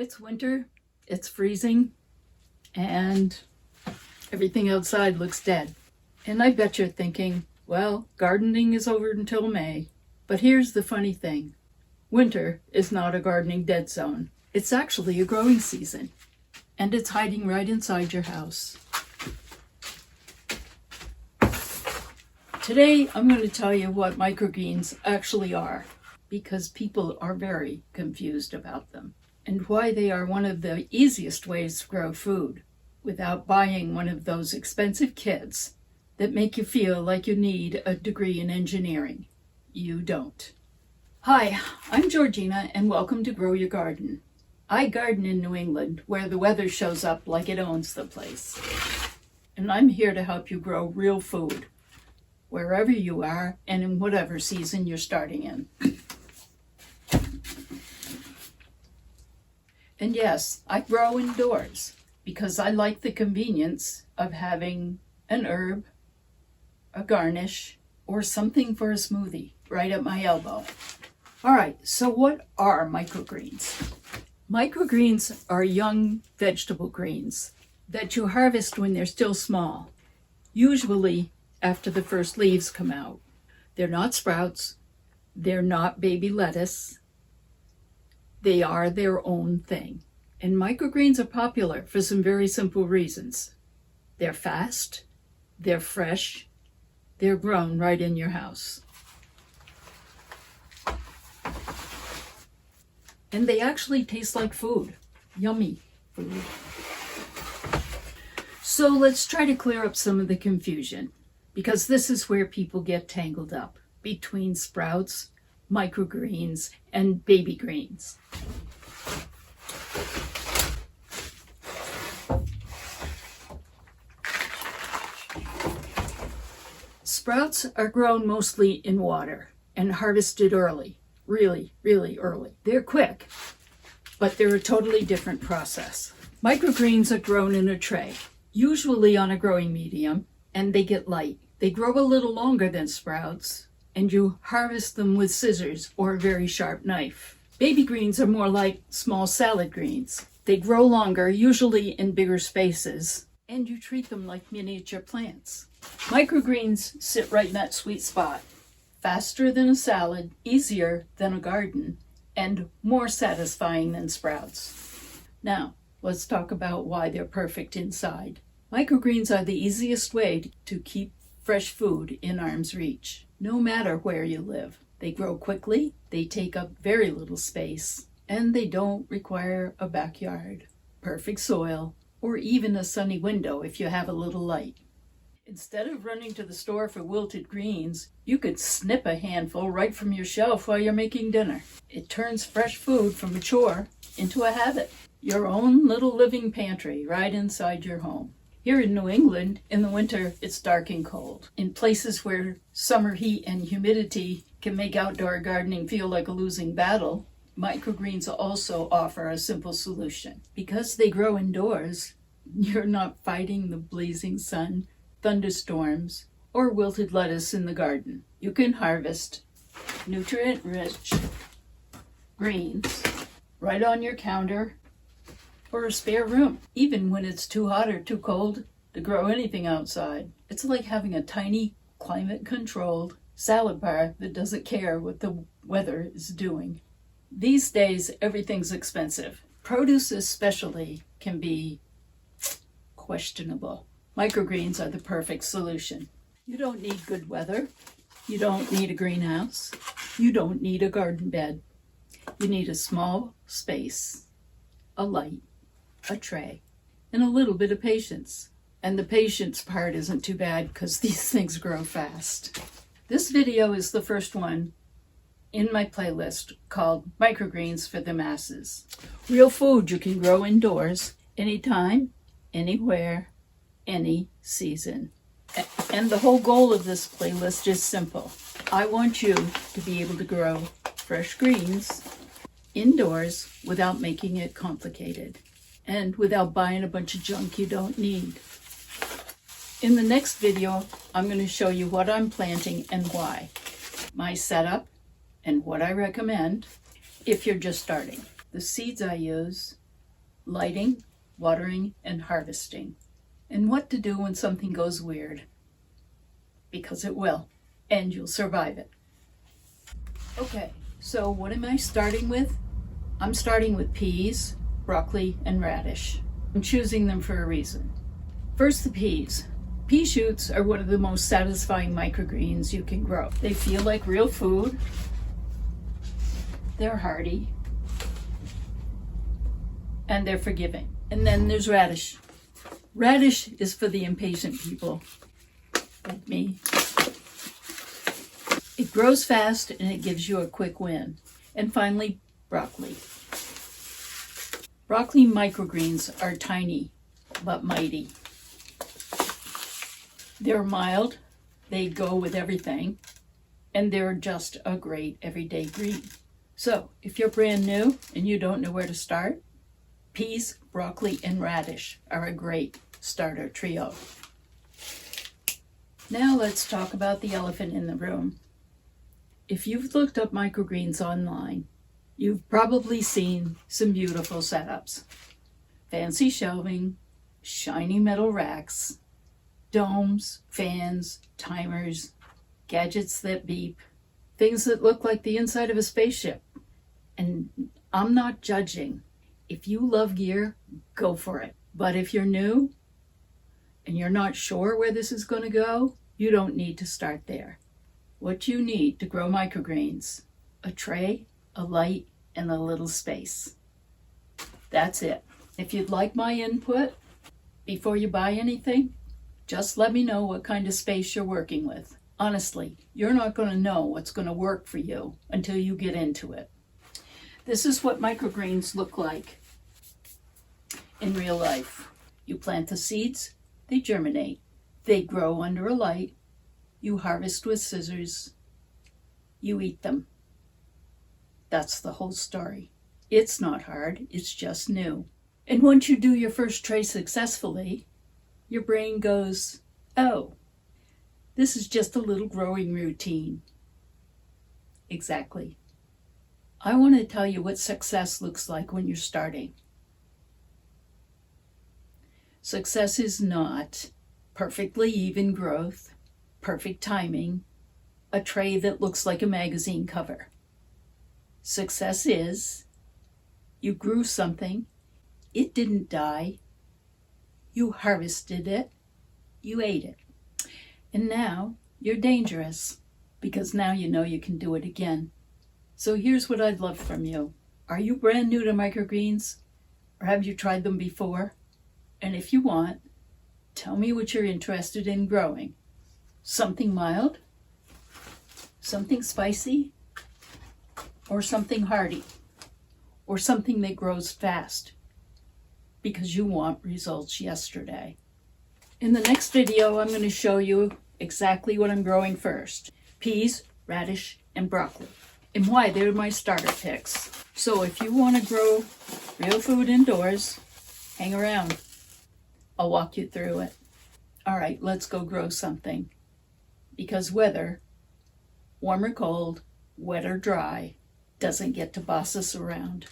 It's winter, it's freezing, and everything outside looks dead. And I bet you're thinking, well, gardening is over until May. But here's the funny thing. Winter is not a gardening dead zone. It's actually a growing season. And it's hiding right inside your house. Today, I'm going to tell you what microgreens actually are, because people are very confused about them, and why they are one of the easiest ways to grow food without buying one of those expensive kits that make you feel like you need a degree in engineering. You don't. Hi, I'm Georgina, and welcome to Grow Your Garden. I garden in New England, where the weather shows up like it owns the place. And I'm here to help you grow real food, wherever you are and in whatever season you're starting in. And yes, I grow indoors because I like the convenience of having an herb, a garnish, or something for a smoothie right at my elbow. All right, so what are microgreens? Microgreens are young vegetable greens that you harvest when they're still small, usually after the first leaves come out. They're not sprouts, they're not baby lettuce, they are their own thing. And microgreens are popular for some very simple reasons. They're fast, they're fresh, they're grown right in your house. And they actually taste like food, yummy food. So let's try to clear up some of the confusion, because this is where people get tangled up between sprouts, microgreens, and baby greens. Sprouts are grown mostly in water and harvested early, really, really early. They're quick, but they're a totally different process. Microgreens are grown in a tray, usually on a growing medium, and they get light. They grow a little longer than sprouts, and you harvest them with scissors or a very sharp knife. Baby greens are more like small salad greens. They grow longer, usually in bigger spaces, and you treat them like miniature plants. Microgreens sit right in that sweet spot. Faster than a salad, easier than a garden, and more satisfying than sprouts. Now, let's talk about why they're perfect inside. Microgreens are the easiest way to keep fresh food in arm's reach, no matter where you live. They grow quickly, they take up very little space, and they don't require a backyard, perfect soil, or even a sunny window if you have a little light. Instead of running to the store for wilted greens, you could snip a handful right from your shelf while you're making dinner. It turns fresh food from a chore into a habit. Your own little living pantry right inside your home. Here in New England, in the winter, it's dark and cold. In places where summer heat and humidity can make outdoor gardening feel like a losing battle, microgreens also offer a simple solution. Because they grow indoors, you're not fighting the blazing sun, thunderstorms, or wilted lettuce in the garden. You can harvest nutrient-rich greens right on your counter or a spare room, even when it's too hot or too cold to grow anything outside. It's like having a tiny, climate-controlled salad bar that doesn't care what the weather is doing. These days, everything's expensive. Produce especially can be questionable. Microgreens are the perfect solution. You don't need good weather. You don't need a greenhouse. You don't need a garden bed. You need a small space, a light, a tray, and a little bit of patience. And the patience part isn't too bad because these things grow fast. This video is the first one in my playlist called Microgreens for the Masses. Real food you can grow indoors, anytime, anywhere, any season. And the whole goal of this playlist is simple. I want you to be able to grow fresh greens indoors without making it complicated and without buying a bunch of junk you don't need. In the next video, I'm going to show you what I'm planting and why, my setup, and what I recommend if you're just starting. The seeds I use lighting, watering, and harvesting. And what to do when something goes weird. Because it will, and you'll survive it. Okay, so what am I starting with? I'm starting with peas, broccoli, and radish. I'm choosing them for a reason. First, the peas. Pea shoots are one of the most satisfying microgreens you can grow. They feel like real food. They're hearty. And they're forgiving. And then there's radish. Radish is for the impatient people, like me. It grows fast and it gives you a quick win. And finally, broccoli. Broccoli microgreens are tiny but mighty. They're mild, they go with everything, and they're just a great everyday green. So, if you're brand new and you don't know where to start, peas, broccoli, and radish are a great starter trio. Now let's talk about the elephant in the room. If you've looked up microgreens online, you've probably seen some beautiful setups. Fancy shelving, shiny metal racks, domes, fans, timers, gadgets that beep, things that look like the inside of a spaceship. And I'm not judging. If you love gear, go for it. But if you're new and you're not sure where this is going to go, you don't need to start there. What you need to grow microgreens: a tray, a light, and a little space. That's it. If you'd like my input before you buy anything, just let me know what kind of space you're working with. Honestly, you're not going to know what's going to work for you until you get into it. This is what microgreens look like in real life. You plant the seeds, they germinate. They grow under a light. You harvest with scissors. You eat them. That's the whole story. It's not hard, it's just new. And once you do your first tray successfully, your brain goes, oh, this is just a little growing routine. Exactly. I want to tell you what success looks like when you're starting. Success is not perfectly even growth, perfect timing, a tray that looks like a magazine cover. Success is you grew something, it didn't die, you harvested it, you ate it. And now you're dangerous because now you know you can do it again. So here's what I'd love from you. Are you brand new to microgreens? Or have you tried them before? And if you want, tell me what you're interested in growing. Something mild? Something spicy? Or something hearty? Or something that grows fast? Because you want results yesterday. In the next video, I'm going to show you exactly what I'm growing first. Peas, radish, and broccoli. And why they're my starter picks. So if you want to grow real food indoors, hang around. I'll walk you through it. All right, let's go grow something. Because weather, warm or cold, wet or dry, doesn't get to boss us around.